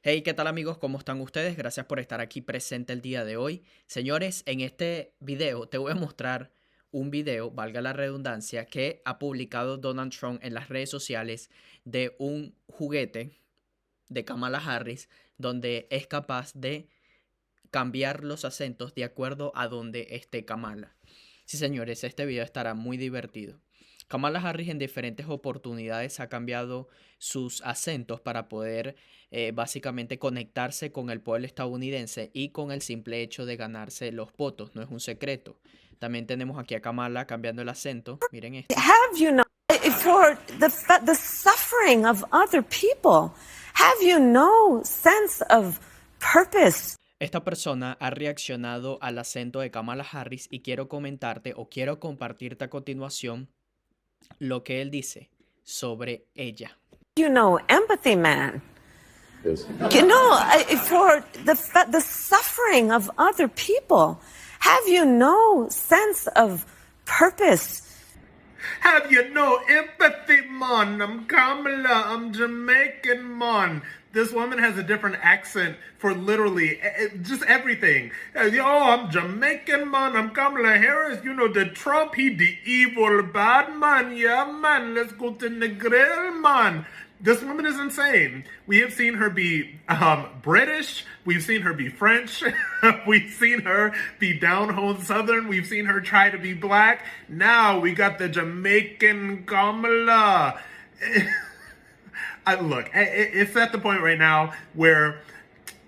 Hey, ¿qué tal amigos? ¿Cómo están ustedes? Gracias por estar aquí presente el día de hoy. Señores, en este video te voy a mostrar un video, valga la redundancia, que ha publicado Donald Trump en las redes sociales de un juguete de Kamala Harris donde es capaz de cambiar los acentos de acuerdo a donde esté Kamala. Sí, señores, este video estará muy divertido. Kamala Harris en diferentes oportunidades ha cambiado sus acentos para poder básicamente conectarse con el pueblo estadounidense y con el simple hecho de ganarse los votos. No es un secreto. También tenemos aquí a Kamala cambiando el acento. Miren esto. Have you no for the suffering of other people? Have you no sense of purpose? Esta persona ha reaccionado al acento de Kamala Harris y quiero comentarte o quiero compartirte a continuación lo que él dice sobre ella. You know, empathy, man. Yes. You know, for the suffering of other people. Have you no sense of purpose? Have you no empathy, man? I'm Kamala. I'm Jamaican, man. This woman has a different accent for literally just everything. I'm Jamaican, man. I'm Kamala Harris. You know, the Trump, he the evil bad man. Yeah, man. Let's go to the grill, man. This woman is insane. We have seen her be British. We've seen her be French. We've seen her be down-home Southern. We've seen her try to be black. Now we got the Jamaican Kamala. Look, it's at the point right now where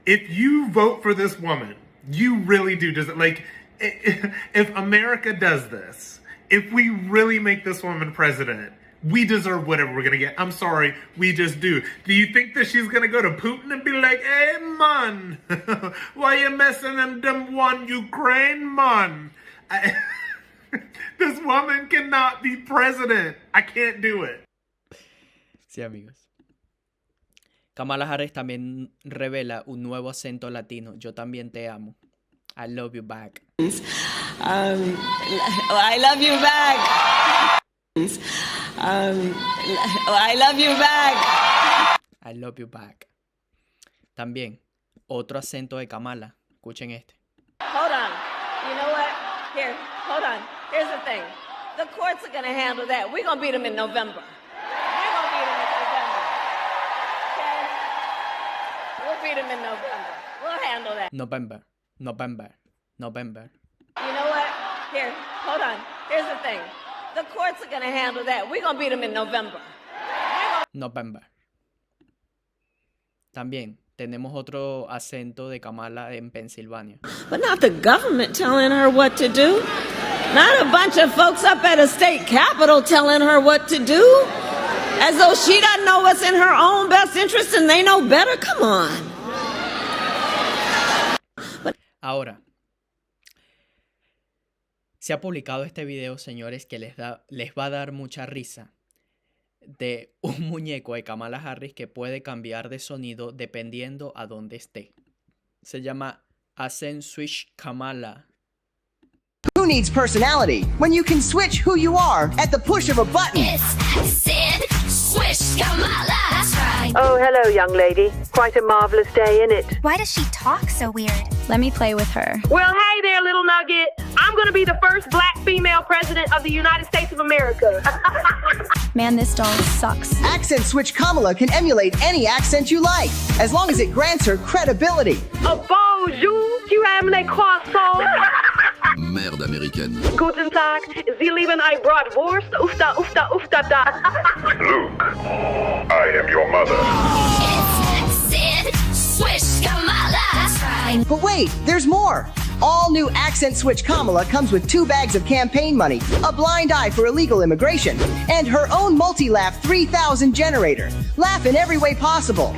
if you vote for this woman, you really do just like, if America does this, if we really make this woman president, we deserve whatever we're going to get. I'm sorry, we just do. Do you think that she's going to go to Putin and be like, hey, man, why you messing in them one Ukraine, man? This woman cannot be president. I can't do it. Sí, amigos. Kamala Harris también revela un nuevo acento latino. Yo también te amo. I love you back. I love you back. I love you back. I love you back. También, otro acento de Kamala. Escuchen este. Hold on. You know what? Here, hold on. Here's the thing. The courts are going to handle that. We're going to beat them in November. We're going to beat them in November. Okay? We'll beat them in November. We'll handle that. November. You know what? Here, hold on. Here's the thing. The courts are going to handle that. We're going to beat them in November. November. También tenemos otro acento de Kamala en Pensilvania. But not the government telling her what to do. Not a bunch of folks up at a state capitol telling her what to do. As though she doesn't know what's in her own best interest and they know better. Come on. Ahora, se ha publicado este video, señores, que les va a dar mucha risa, de un muñeco de Kamala Harris que puede cambiar de sonido dependiendo a dónde esté. Se llama Accent Switch Kamala. Who needs personality when you can switch who you are at the push of a button? It's Accent Switch Kamala. That's right. Oh, hello, young lady. Quite a marvelous day, innit? Why does she talk so weird? Let me play with her. Well, hey there, little nugget. I'm gonna be the first black female president of the United States of America. Man, this doll sucks. Accent Switch Kamala can emulate any accent you like, as long as it grants her credibility. A bonjour, tu aimes les croissants? Merde américaine. Guten Tag, Sie lieben ein Bratwurst? Ufta, ufta, ufta, da. Luke, I am your mother. It's Accent Switch Kamala. That's right. But wait, there's more. All new Accent Switch Kamala comes with 2 bags of campaign money, a blind eye for illegal immigration, and her own multi-laugh 3000 generator. Laugh in every way possible.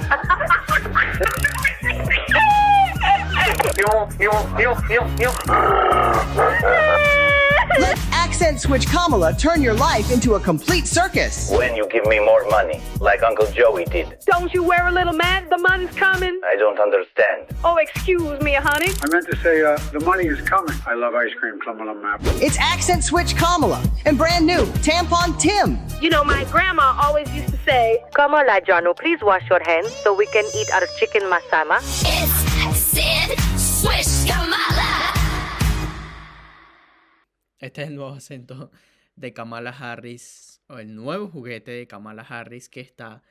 Let accent switch Kamala turn your life into a complete circus? When you give me more money, like Uncle Joey did. Don't you wear a little mad? The money's coming. I don't understand. Oh, excuse me, honey. I meant to say, the money is coming. I love ice cream, Kamala map. It's accent switch Kamala and brand new tampon Tim. You know, my grandma always used to say, Kamala Janu, please wash your hands so we can eat our chicken masama. It's Sid Swish Kamala. Este es el nuevo acento de Kamala Harris, o el nuevo juguete de Kamala Harris que está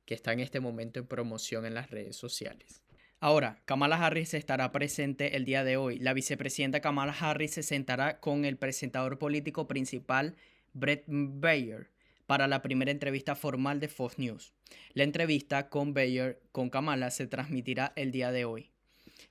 en este momento en promoción en las redes sociales. Ahora, Kamala Harris estará presente el día de hoy. La vicepresidenta Kamala Harris se sentará con el presentador político principal Brett Baier para la primera entrevista formal de Fox News. La entrevista con Baier con Kamala se transmitirá el día de hoy.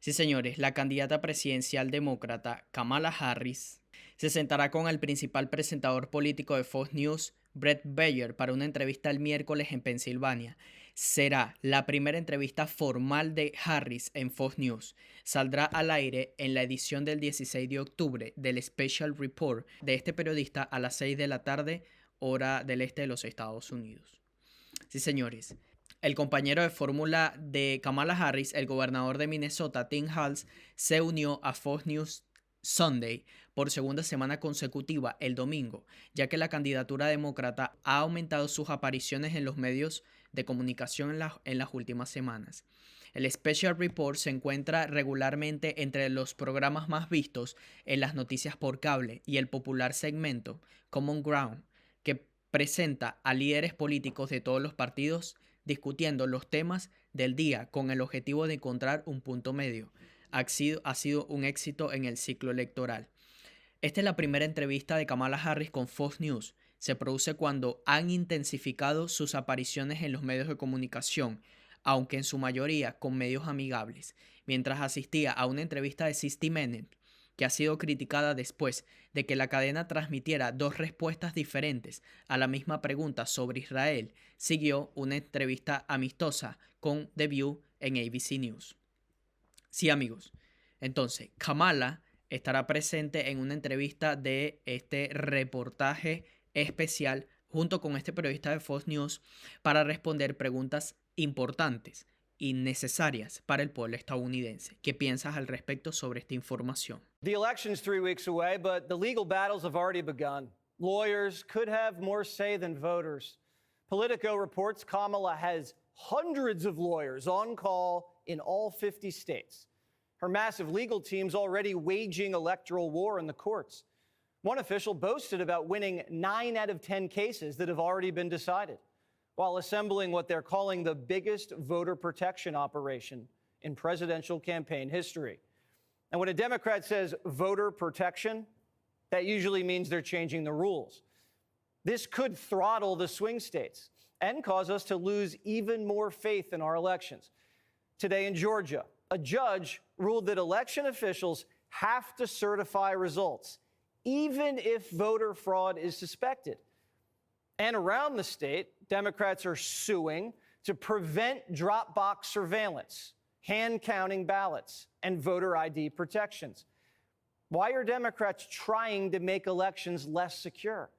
Sí, señores, la candidata presidencial demócrata Kamala Harris se sentará con el principal presentador político de Fox News, Brett Baier, para una entrevista el miércoles en Pensilvania. Será la primera entrevista formal de Harris en Fox News. Saldrá al aire en la edición del 16 de octubre del Special Report de este periodista a las 6 de la tarde, hora del este de los Estados Unidos. Sí, señores. El compañero de fórmula de Kamala Harris, el gobernador de Minnesota, Tim Walz, se unió a Fox News Sunday por segunda semana consecutiva el domingo, ya que la candidatura demócrata ha aumentado sus apariciones en los medios de comunicación en las últimas semanas. El Special Report se encuentra regularmente entre los programas más vistos en las noticias por cable y el popular segmento Common Ground, que presenta a líderes políticos de todos los partidos discutiendo los temas del día con el objetivo de encontrar un punto medio. Ha sido un éxito en el ciclo electoral. Esta es la primera entrevista de Kamala Harris con Fox News. Se produce cuando han intensificado sus apariciones en los medios de comunicación, aunque en su mayoría con medios amigables, mientras asistía a una entrevista de 60 Minutes, que ha sido criticada después de que la cadena transmitiera dos respuestas diferentes a la misma pregunta sobre Israel. Siguió una entrevista amistosa con The View en ABC News. Sí, amigos. Entonces, Kamala estará presente en una entrevista de este reportaje especial junto con este periodista de Fox News para responder preguntas importantes y necesarias para el pueblo estadounidense. ¿Qué piensas al respecto sobre esta información? The election's 3 weeks away, but the legal battles have already begun. Lawyers could have more say than voters. Politico reports Kamala has hundreds of lawyers on call in all 50 states. Her massive legal team's already waging electoral war in the courts. One official boasted about winning 9 out of 10 cases that have already been decided, while assembling what they're calling the biggest voter protection operation in presidential campaign history. And when a Democrat says voter protection, that usually means they're changing the rules. This could throttle the swing states and cause us to lose even more faith in our elections. Today in Georgia, a judge ruled that election officials have to certify results, even if voter fraud is suspected. And around the state, Democrats are suing to prevent drop box surveillance, hand counting ballots, and voter ID protections. Why are Democrats trying to make elections less secure?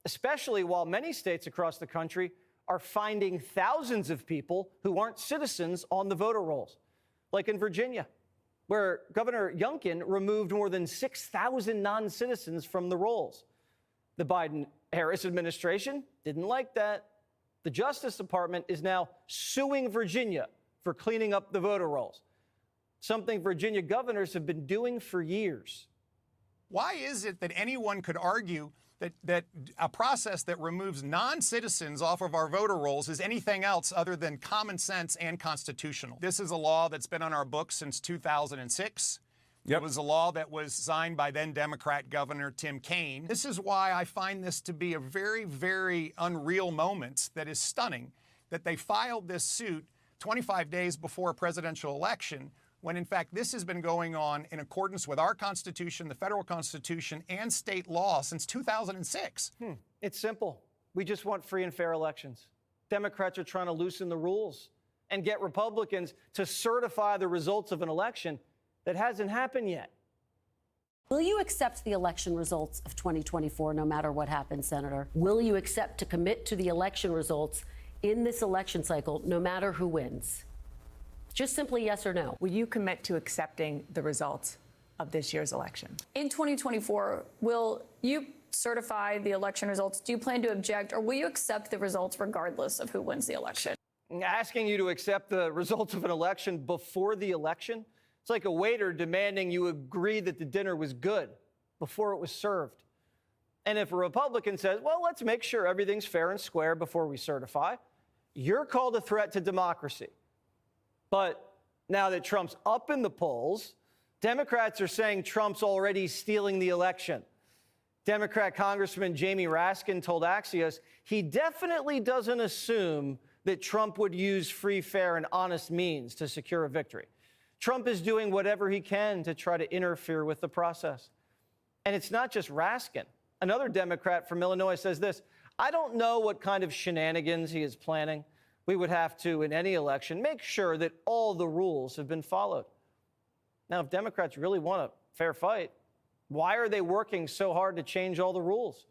Especially while many states across the country are finding thousands of people who aren't citizens on the voter rolls, like in Virginia, where Governor Youngkin removed more than 6,000 non-citizens from the rolls. The Biden-Harris administration didn't like that. The Justice Department is now suing Virginia for cleaning up the voter rolls, something Virginia governors have been doing for years. Why is it that anyone could argue that a process that removes non-citizens off of our voter rolls is anything else other than common sense and constitutional? This is a law that's been on our books since 2006. Yep. It was a law that was signed by then Democrat Governor Tim Kaine. This is why I find this to be a very, very unreal moment that is stunning, that they filed this suit 25 days before a presidential election, when in fact this has been going on in accordance with our Constitution, the federal Constitution, and state law since 2006. It's simple. We just want free and fair elections. Democrats are trying to loosen the rules and get Republicans to certify the results of an election that hasn't happened yet. Will you accept the election results of 2024 no matter what happens, Senator? Will you accept to commit to the election results in this election cycle no matter who wins? Just simply yes or no. Will you commit to accepting the results of this year's election? In 2024, will you certify the election results? Do you plan to object, or will you accept the results regardless of who wins the election? Asking you to accept the results of an election before the election, it's like a waiter demanding you agree that the dinner was good before it was served. And if a Republican says, well, let's make sure everything's fair and square before we certify, you're called a threat to democracy. But now that Trump's up in the polls, Democrats are saying Trump's already stealing the election. Democrat Congressman Jamie Raskin told Axios he definitely doesn't assume that Trump would use free, fair, and honest means to secure a victory. Trump is doing whatever he can to try to interfere with the process. And it's not just Raskin. Another Democrat from Illinois says this: I don't know what kind of shenanigans he is planning. We would have to, in any election, make sure that all the rules have been followed. Now, if Democrats really want a fair fight, why are they working so hard to change all the rules?